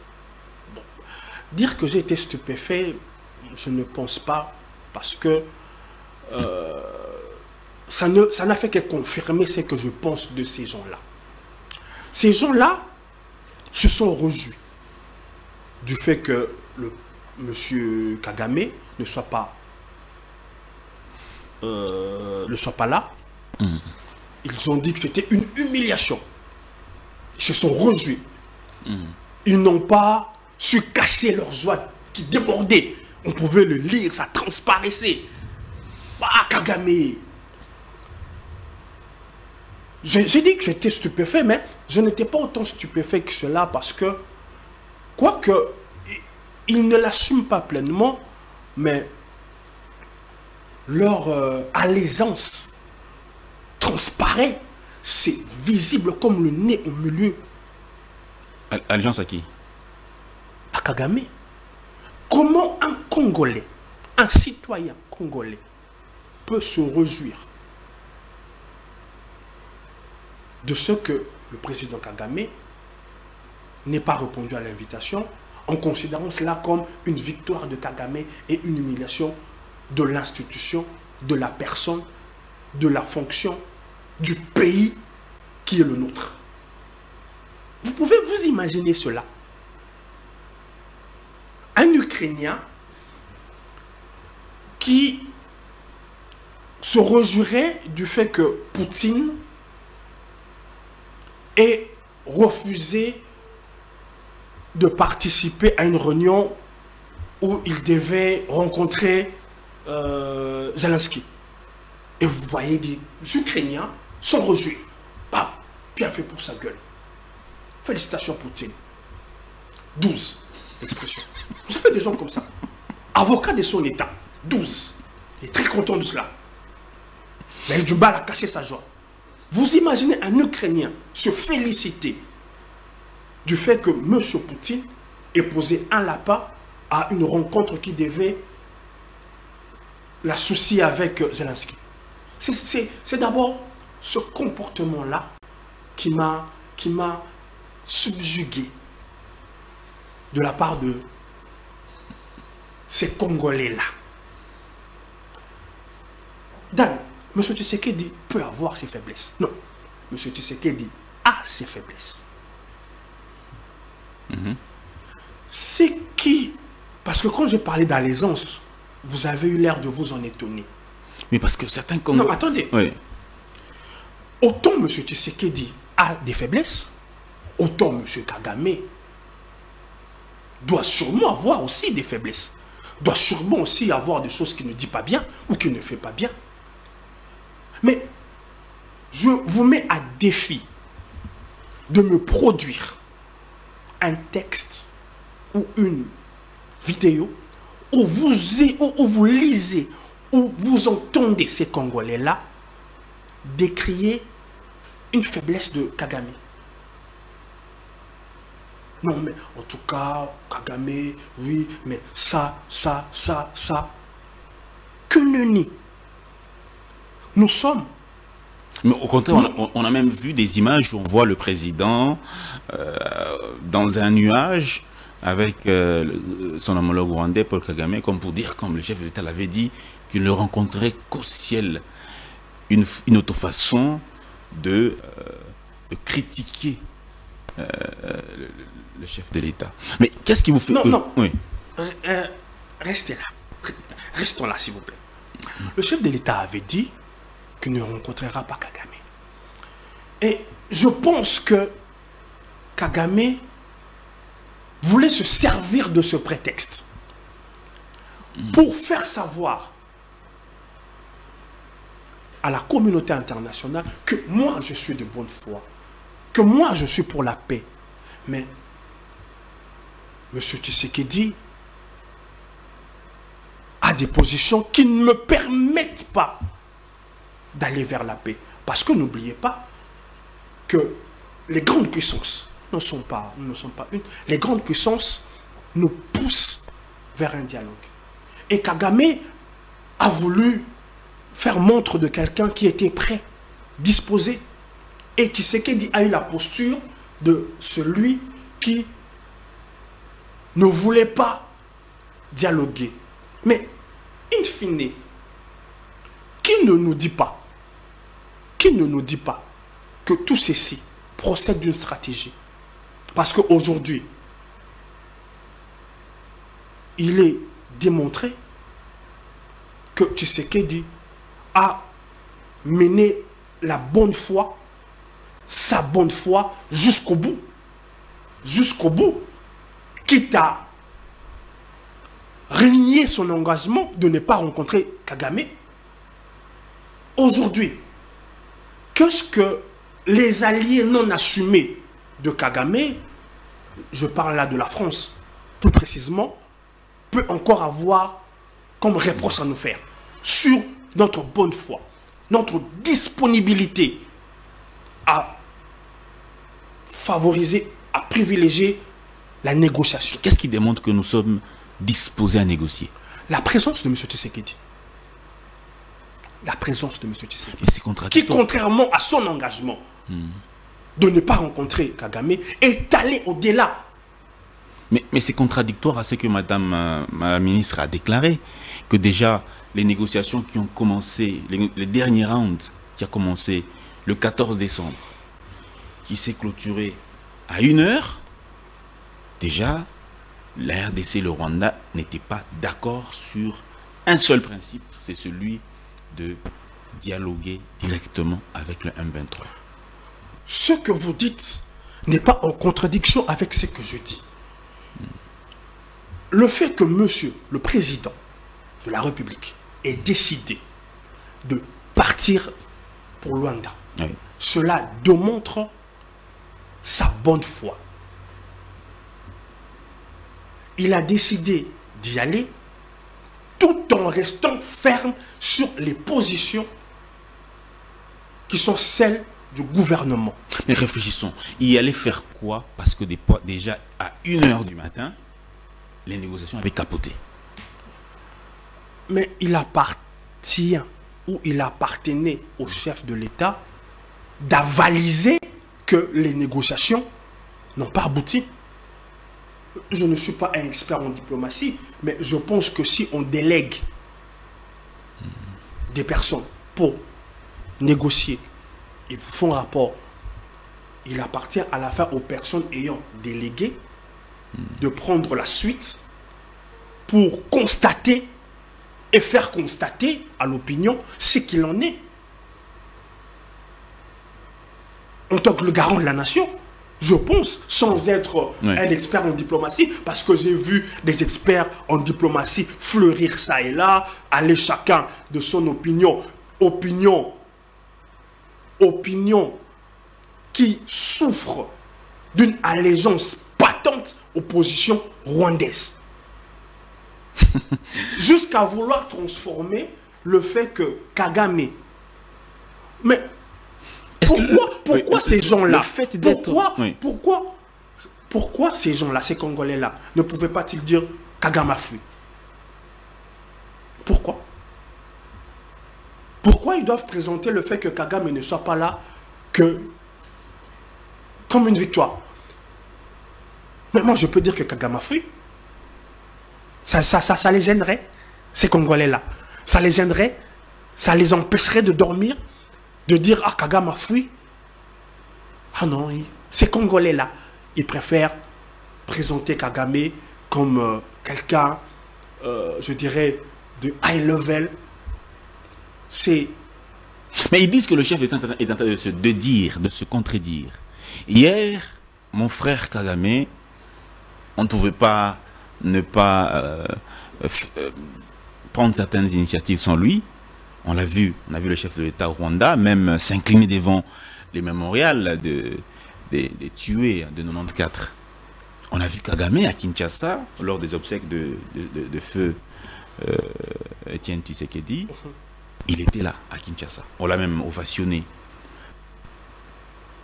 Bon, dire que j'ai été stupéfait, je ne pense pas, parce que ça n'a fait que confirmer ce que je pense de ces gens-là. Ces gens-là se sont réjouis du fait que M. Kagame ne soit pas là. Ils ont dit que c'était une humiliation. Ils se sont réjouis. Ils n'ont pas su cacher leur joie qui débordait. On pouvait le lire, ça transparaissait. Ah, Kagame. J'ai dit que j'étais stupéfait, mais je n'étais pas autant stupéfait que cela parce que, quoique, ils ne l'assument pas pleinement, mais leur allégeance transparaît, c'est visible comme le nez au milieu. Allégeance à qui? À Kagame. Comment un Congolais, un citoyen congolais, peut se réjouir de ce que le président Kagame n'ait pas répondu à l'invitation, en considérant cela comme une victoire de Kagame et une humiliation de l'institution, de la personne, de la fonction, du pays qui est le nôtre. Vous pouvez vous imaginer cela. Un Ukrainien qui se réjouirait du fait que Poutine ait refusé de participer à une réunion où il devait rencontrer Zelensky. Et vous voyez des Ukrainiens sont réjouis. Ah, bien fait pour sa gueule. Félicitations Poutine. 12 expressions. Ça fait des gens comme ça. Avocat de son État. 12. Il est très content de cela. Il a eu du mal à cacher sa joie. Vous imaginez un Ukrainien se féliciter du fait que M. Poutine ait posé un lapin à une rencontre qui devait l'associer avec Zelensky. C'est d'abord ce comportement-là qui m'a subjugué de la part de ces Congolais-là. Dan, M. Tshisekedi peut avoir ses faiblesses. Non. M. Tshisekedi a ses faiblesses. C'est qui... Parce que quand je parlais d'allégeance, vous avez eu l'air de vous en étonner. Mais parce que certains... Non, attendez. Oui. Autant M. Tshisekedi a des faiblesses, autant M. Kagame doit sûrement avoir aussi des faiblesses. Doit sûrement aussi avoir des choses qu'il ne dit pas bien ou qu'il ne fait pas bien. Mais je vous mets à défi de me produire un texte ou une vidéo où vous lisez, où vous entendez ces Congolais-là décrier une faiblesse de Kagame. Non, mais en tout cas, Kagame, oui, mais ça. Que nenni. Nous sommes... Mais au contraire, on a même vu des images où on voit le président dans un nuage avec son homologue rwandais, Paul Kagame, comme pour dire, comme le chef de l'État l'avait dit, qu'il ne rencontrait qu'au ciel une autre façon de critiquer le chef de l'État. Mais qu'est-ce qui vous fait... Non. Oui. Restez là. Restons là, s'il vous plaît. Le chef de l'État avait dit qu'il ne rencontrera pas Kagame. Et je pense que Kagame voulait se servir de ce prétexte pour faire savoir à la communauté internationale que moi je suis de bonne foi, que moi je suis pour la paix. Mais M. Tshisekedi a des positions qui ne me permettent pas d'aller vers la paix. Parce que n'oubliez pas que les grandes puissances ne sont pas une. Les grandes puissances nous poussent vers un dialogue. Et Kagame a voulu faire montre de quelqu'un qui était prêt, disposé. Et Tshisekedi a eu la posture de celui qui ne voulait pas dialoguer. Mais, in fine, qui ne nous dit pas que tout ceci procède d'une stratégie? Parce qu'aujourd'hui, il est démontré que Tshisekedi a mené la bonne foi, sa bonne foi, jusqu'au bout. Jusqu'au bout. Quitte à renier son engagement de ne pas rencontrer Kagame. Aujourd'hui, qu'est-ce que les alliés non assumés de Kagame, je parle là de la France, plus précisément, peut encore avoir comme reproche à nous faire sur notre bonne foi, notre disponibilité à favoriser, à privilégier la négociation. Qu'est-ce qui démontre que nous sommes disposés à négocier? La présence de M. Tshisekedi. La présence de M. Tshisekedi. C'est contradictoire. Qui, contrairement à son engagement de ne pas rencontrer Kagame, est allé au-delà. Mais c'est contradictoire à ce que Madame la ministre a déclaré, que déjà les négociations qui ont commencé, les derniers rounds qui a commencé le 14 décembre, qui s'est clôturé à 1h, déjà, la RDC et le Rwanda n'étaient pas d'accord sur un seul principe, c'est celui de dialoguer directement avec le M23. Ce que vous dites n'est pas en contradiction avec ce que je dis. Le fait que monsieur le président de la République ait décidé de partir pour Luanda, oui, cela démontre sa bonne foi. Il a décidé d'y aller tout en restant ferme sur les positions qui sont celles du gouvernement. Mais réfléchissons, il y allait faire quoi? Parce que déjà à 1h du matin, les négociations avaient capoté. Mais il appartient ou il appartenait au chef de l'État d'avaliser que les négociations n'ont pas abouti. Je ne suis pas un expert en diplomatie, mais je pense que si on délègue des personnes pour négocier, ils vous font rapport. Il appartient à la fin aux personnes ayant délégué de prendre la suite pour constater et faire constater à l'opinion ce qu'il en est. En tant que le garant de la nation, je pense, sans être un expert en diplomatie, parce que j'ai vu des experts en diplomatie fleurir ça et là, aller chacun de son opinion, opinion qui souffre d'une allégeance patente aux positions rwandaises. Jusqu'à vouloir transformer le fait que Kagame... Mais pourquoi ces gens-là, pourquoi ces gens-là, ces Congolais-là, ne pouvaient pas-ils dire Kagame a fui? Pourquoi ils doivent présenter le fait que Kagame ne soit pas là que comme une victoire? Mais moi, je peux dire que Kagame a fui. Ça les gênerait, ces Congolais-là. Ça les gênerait, ça les empêcherait de dormir, de dire « Ah, Kagame a fui ». Ah non, ces Congolais-là, ils préfèrent présenter Kagame comme quelqu'un, je dirais, de high level. Mais ils disent que le chef est en train de se contredire. Hier, mon frère Kagame, on ne pouvait pas ne pas prendre certaines initiatives sans lui. On a vu le chef de l'État au Rwanda même s'incliner devant les mémorials des tués de 94. On a vu Kagame à Kinshasa lors des obsèques de feu Étienne Tshisekedi. Il était là à Kinshasa. On l'a même ovationné.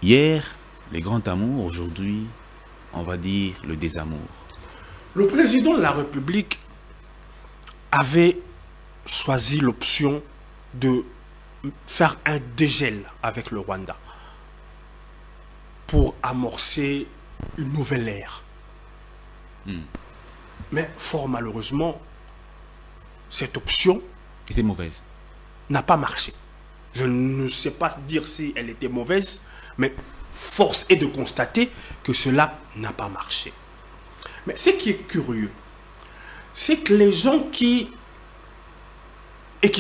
Hier, les grands amours, aujourd'hui, on va dire le désamour. Le président de la République avait choisi l'option de faire un dégel avec le Rwanda pour amorcer une nouvelle ère. Mais fort malheureusement, cette option était mauvaise. N'a pas marché. Je ne sais pas dire si elle était mauvaise, mais force est de constater que cela n'a pas marché. Mais ce qui est curieux, c'est que les gens qui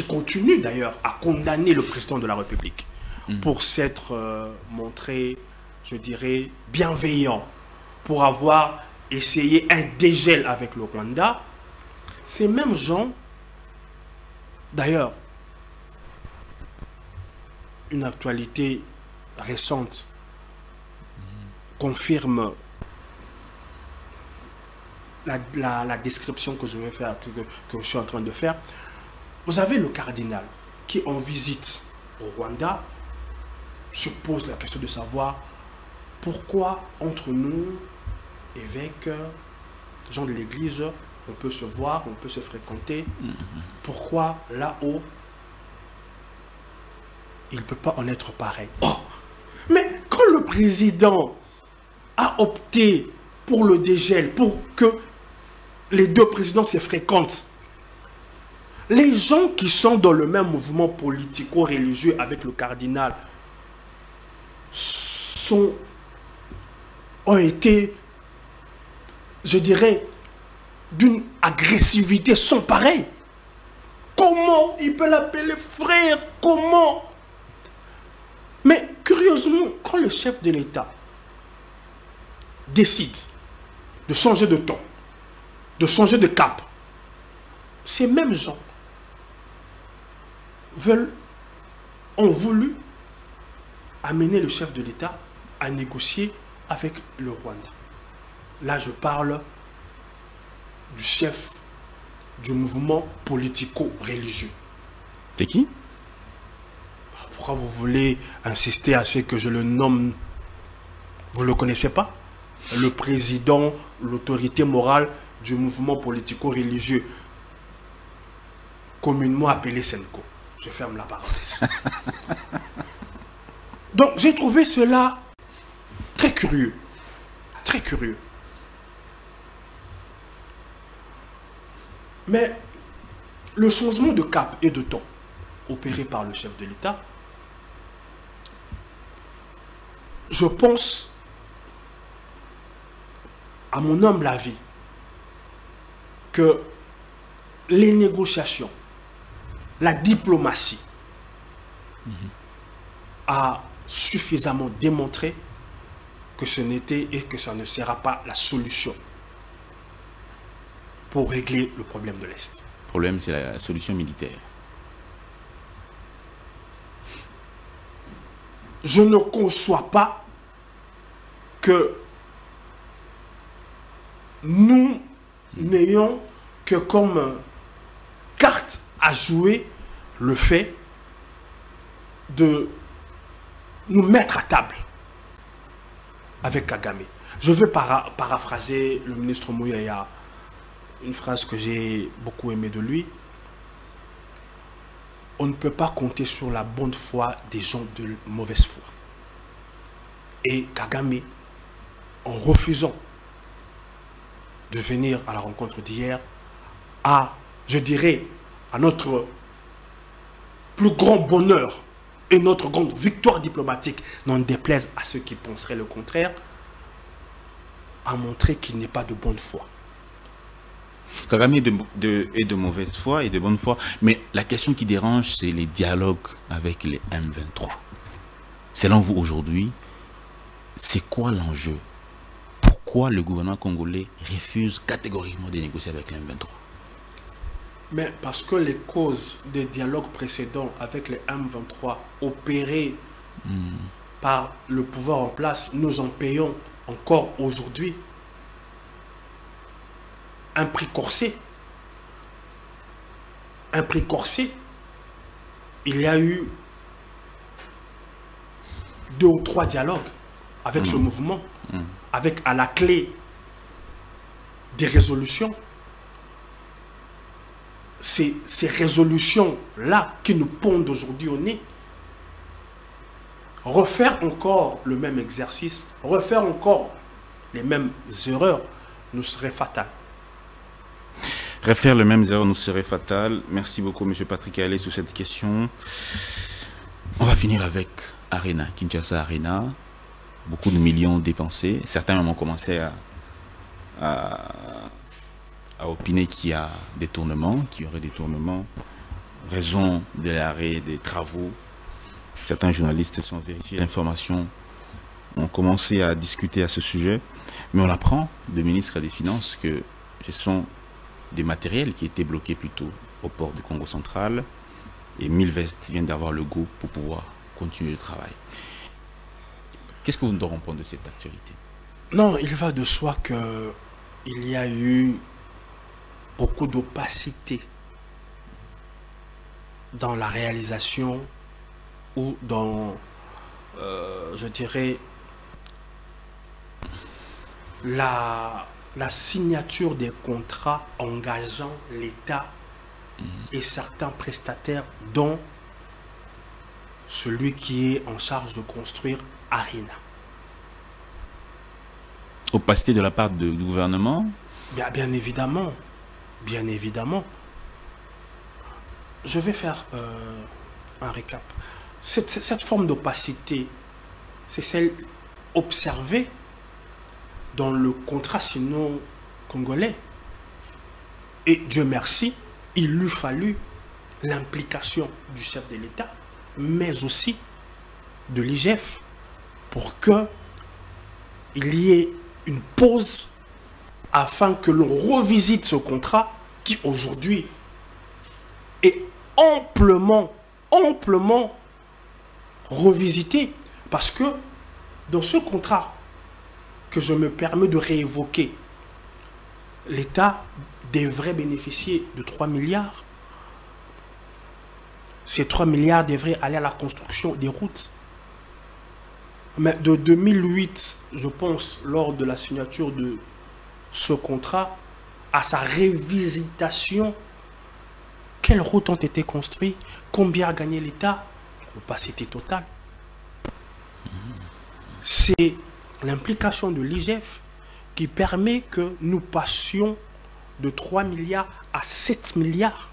continuent d'ailleurs à condamner le président de la République pour s'être montré, je dirais, bienveillant, pour avoir essayé un dégel avec le Rwanda, ces mêmes gens, d'ailleurs, une actualité récente confirme la description que je vais faire, que je suis en train de faire. Vous avez le cardinal qui, en visite au Rwanda, se pose la question de savoir pourquoi entre nous, évêques, gens de l'église, on peut se voir, on peut se fréquenter. Pourquoi là-haut, il ne peut pas en être pareil? Oh, mais quand le président a opté pour le dégel, pour que les deux présidents se fréquentent, les gens qui sont dans le même mouvement politico-religieux avec le cardinal ont été, je dirais, d'une agressivité sans pareille. Comment il peut l'appeler frère? Comment? Mais curieusement, quand le chef de l'État décide de changer de ton, de changer de cap, ces mêmes gens ont voulu amener le chef de l'État à négocier avec le Rwanda. Là, je parle du chef du mouvement politico-religieux. C'est qui? Pourquoi vous voulez insister à ce que je le nomme? Vous ne le connaissez pas? Le président, l'autorité morale du mouvement politico-religieux, communément appelé Senko. Je ferme la parenthèse. Donc, j'ai trouvé cela très curieux. Très curieux. Mais le changement de cap et de ton opérée par le chef de l'État, je pense, à mon humble avis, que les négociations, la diplomatie a suffisamment démontré que ce n'était et que ça ne sera pas la solution pour régler le problème de l'Est. Le problème, c'est la solution militaire. Je ne conçois pas que nous n'ayons que comme carte à jouer le fait de nous mettre à table avec Kagame. Je veux paraphraser le ministre Mouyaya, une phrase que j'ai beaucoup aimée de lui. On ne peut pas compter sur la bonne foi des gens de mauvaise foi. Et Kagame, en refusant de venir à la rencontre d'hier, a, je dirais, à notre plus grand bonheur et notre grande victoire diplomatique, n'en déplaise à ceux qui penseraient le contraire, a montré qu'il n'est pas de bonne foi. Kagame est de mauvaise foi et de bonne foi, mais la question qui dérange, c'est les dialogues avec les M23. Selon vous, aujourd'hui, c'est quoi l'enjeu? Pourquoi le gouvernement congolais refuse catégoriquement de négocier avec les M23? Mais parce que les causes des dialogues précédents avec les M23 opérés par le pouvoir en place, nous en payons encore aujourd'hui un prix corsé. Un prix corsé. Il y a eu 2 ou 3 dialogues avec ce mouvement, avec à la clé des résolutions. Ces résolutions-là qui nous pondent aujourd'hui au nez, refaire encore le même exercice, refaire encore les mêmes erreurs, nous serait fatal. Refaire les mêmes erreurs nous serait fatal. Merci beaucoup, M. Patrick Ayalé, sur cette question. On va finir avec Arena, Kinshasa Arena. Beaucoup de millions dépensés. Certains même ont commencé à opiner qu'il y a détournement, qu'il y aurait détournement, raison de l'arrêt des travaux. Certains journalistes sont vérifiés l'information, ont commencé à discuter à ce sujet, mais on apprend du ministre des Finances que ce sont des matériels qui étaient bloqués plutôt au port du Congo central et Milvest vient d'avoir le go pour pouvoir continuer le travail. Qu'est-ce que vous nous répondez de cette actualité? Non, il va de soi qu'il y a eu beaucoup d'opacité dans la réalisation ou dans, je dirais, la signature des contrats engageant l'État et certains prestataires, dont celui qui est en charge de construire Arena. Opacité de la part du gouvernement? Bien évidemment. Bien évidemment. Je vais faire un récap. Cette forme d'opacité, c'est celle observée dans le contrat sino-congolais. Et Dieu merci, il lui fallu l'implication du chef de l'État, mais aussi de l'IGF, pour qu'il y ait une pause afin que l'on revisite ce contrat qui aujourd'hui est amplement revisité. Parce que dans ce contrat que je me permets de réévoquer, l'État devrait bénéficier de 3 milliards. Ces 3 milliards devraient aller à la construction des routes. Mais de 2008, je pense, lors de la signature de ce contrat, à sa révisitation, quelles routes ont été construites? Combien a gagné l'État? Opacité totale. C'est l'implication de l'IGF qui permet que nous passions de 3 milliards à 7 milliards.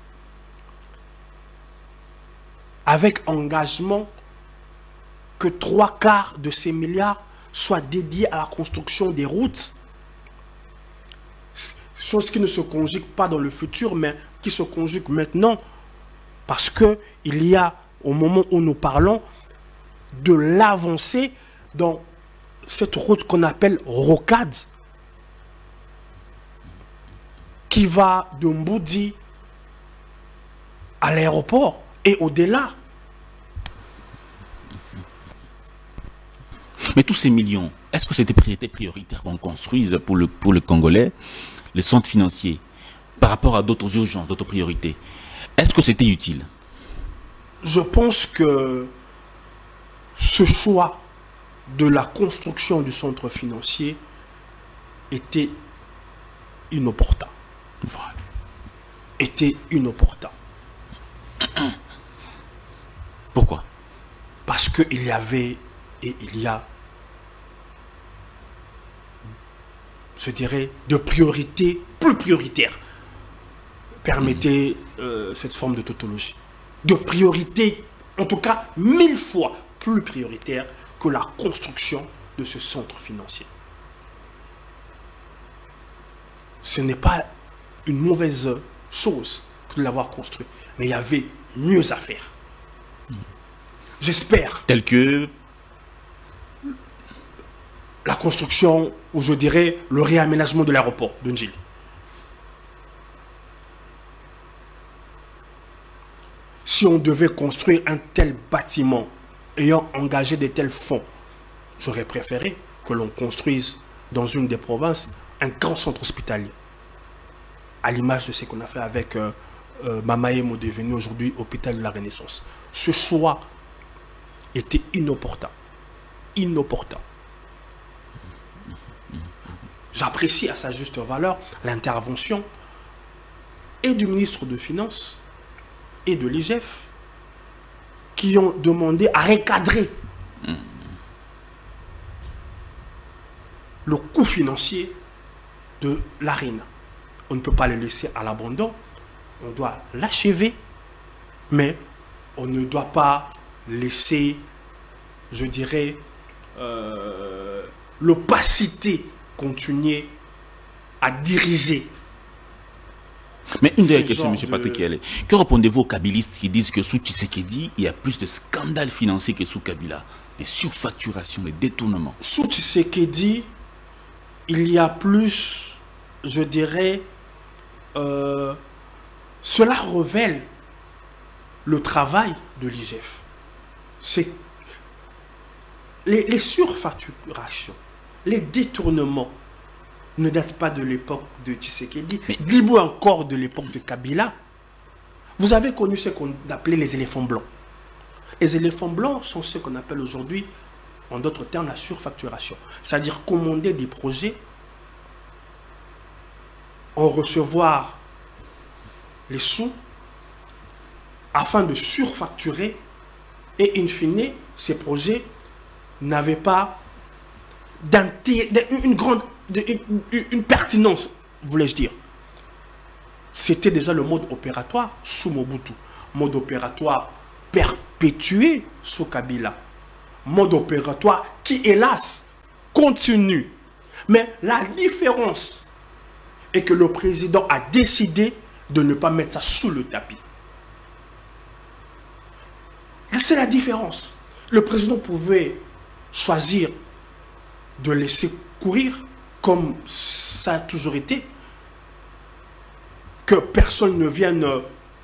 avec engagement que 3/4 de ces milliards soient dédiés à la construction des routes. Chose qui ne se conjugue pas dans le futur, mais qui se conjugue maintenant. Parce qu'il y a, au moment où nous parlons, de l'avancée dans cette route qu'on appelle rocade, qui va de Mboudi à l'aéroport et au-delà. Mais tous ces millions, est-ce que c'était prioritaire qu'on construise pour le Congolais, les centres financiers, par rapport à d'autres urgences, d'autres priorités? Est-ce que c'était utile? Je pense que ce choix de la construction du centre financier était inopportun. Voilà. Était inopportun. Pourquoi? Parce qu'il y avait et il y a, je dirais, de priorités plus prioritaires. Permettez cette forme de tautologie. De priorités, en tout cas 1000 fois plus prioritaires que la construction de ce centre financier. Ce n'est pas une mauvaise chose que de l'avoir construit, mais il y avait mieux à faire. J'espère. Tel que la construction, ou je dirais le réaménagement de l'aéroport de Ndjili. Si on devait construire un tel bâtiment ayant engagé de tels fonds, j'aurais préféré que l'on construise dans une des provinces un grand centre hospitalier. À l'image de ce qu'on a fait avec Mamaemo, devenu aujourd'hui hôpital de la Renaissance. Ce choix était inopportun. Inopportun. J'apprécie à sa juste valeur l'intervention et du ministre des Finances et de l'IGF qui ont demandé à recadrer le coût financier de l'ARENA. On ne peut pas le laisser à l'abandon, on doit l'achever, mais on ne doit pas laisser, je dirais, l'opacité continuer à diriger. Mais une dernière question, M. Patrick Kialé. Que répondez-vous aux kabylistes qui disent que sous Tshisekedi, il y a plus de scandales financiers que sous Kabila? Des surfacturations, des détournements. Sous Tshisekedi, il y a plus, je dirais, cela révèle le travail de l'IGF. C'est les surfacturations, les détournements ne datent pas de l'époque de Tshisekedi, ni encore de l'époque de Kabila. Vous avez connu ce qu'on appelait les éléphants blancs. Les éléphants blancs sont ce qu'on appelle aujourd'hui, en d'autres termes, la surfacturation. C'est-à-dire commander des projets, en recevoir les sous, afin de surfacturer, et in fine, ces projets n'avaient pas une pertinence, voulais-je dire. C'était déjà le mode opératoire sous Mobutu. Mode opératoire perpétué sous Kabila. Mode opératoire qui, hélas, continue. Mais la différence est que le président a décidé de ne pas mettre ça sous le tapis. C'est la différence. Le président pouvait choisir de laisser courir comme ça a toujours été, que personne ne vienne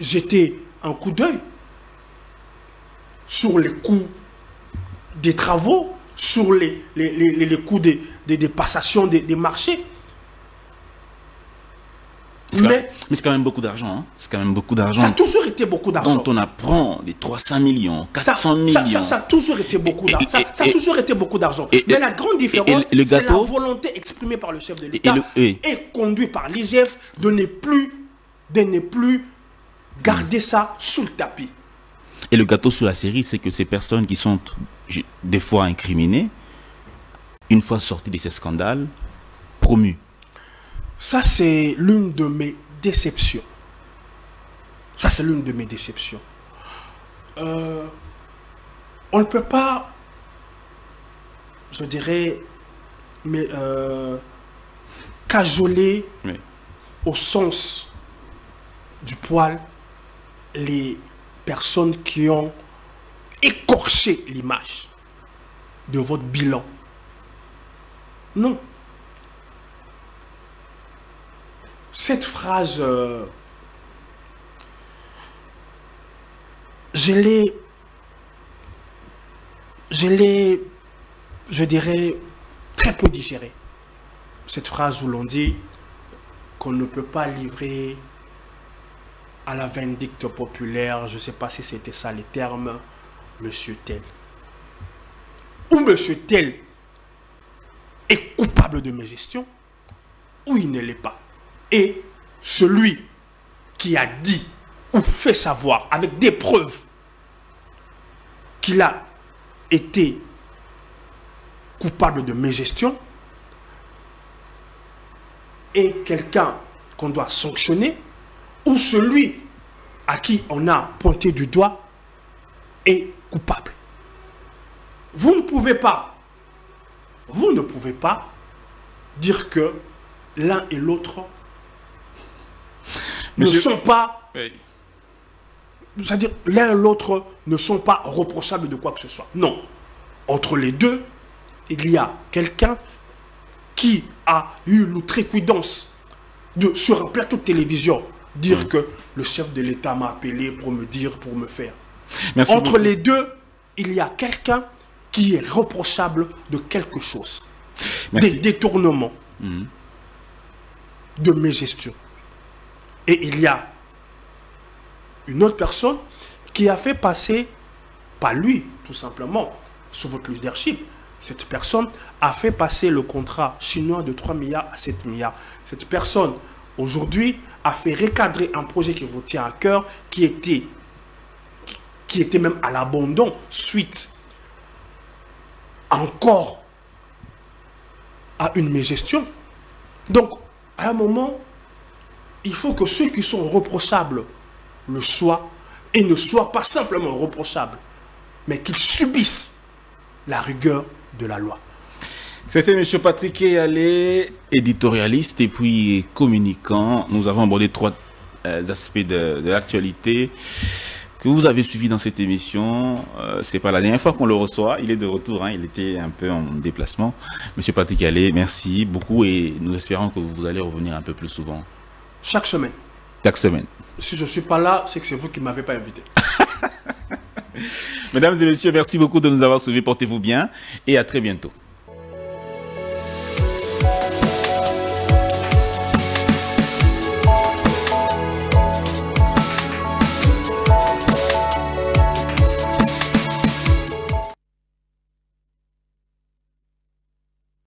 jeter un coup d'œil sur les coûts des travaux, sur les coûts des passations des marchés. Mais c'est quand même beaucoup d'argent. Hein? C'est quand même beaucoup d'argent. Ça a toujours été beaucoup d'argent. Quand on apprend les 300 millions, 400 millions. Ça a toujours été beaucoup d'argent. Ça a toujours été beaucoup d'argent. Mais la grande différence, c'est la volonté exprimée par le chef de l'État et conduite par l'IGF de ne plus garder ça sous le tapis. Et le gâteau sur la série, c'est que ces personnes qui sont des fois incriminées, une fois sorties de ces scandales, promues. Ça, c'est l'une de mes déceptions. Ça, c'est l'une de mes déceptions. on ne peut pas, je dirais, mais cajoler Oui. au sens du poil les personnes qui ont écorché l'image de votre bilan. Non. Cette phrase, je l'ai, je dirais, très peu digérée. Cette phrase où l'on dit qu'on ne peut pas livrer à la vindicte populaire, je ne sais pas si c'était ça les termes, Monsieur tel. Ou Monsieur tel est coupable de mes gestions, ou il ne l'est pas. Et celui qui a dit ou fait savoir avec des preuves qu'il a été coupable de mes gestions est quelqu'un qu'on doit sanctionner, ou celui à qui on a pointé du doigt est coupable. Vous ne pouvez pas dire que l'un et l'autre ne sont pas, Oui. c'est-à-dire l'un et l'autre ne sont pas reprochables de quoi que ce soit. Non. Entre les deux, il y a quelqu'un qui a eu l'outrecuidance de, sur un plateau de télévision, dire que le chef de l'État m'a appelé pour me dire, pour me faire. Merci Entre beaucoup. les deux, il y a quelqu'un qui est reprochable de quelque chose. Merci. Des détournements de mes gestions. Et il y a une autre personne qui a fait passer, pas lui, tout simplement, sous votre leadership, cette personne a fait passer le contrat chinois de 3 milliards à 7 milliards. Cette personne, aujourd'hui, a fait recadrer un projet qui vous tient à cœur, qui était même à l'abandon suite encore à une mégestion. Donc, à un moment, il faut que ceux qui sont reprochables le soient et ne soient pas simplement reprochables, mais qu'ils subissent la rigueur de la loi. C'était M. Patrick Eyalé, éditorialiste et puis communicant. Nous avons abordé 3 aspects de l'actualité que vous avez suivi dans cette émission. C'est pas la dernière fois qu'on le reçoit. Il est de retour, hein. Il était un peu en déplacement. M. Patrick Eyalé, merci beaucoup et nous espérons que vous allez revenir un peu plus souvent. Chaque semaine. Chaque semaine. Si je ne suis pas là, c'est que c'est vous qui ne m'avez pas invité. Mesdames et messieurs, merci beaucoup de nous avoir suivis. Portez-vous bien et à très bientôt.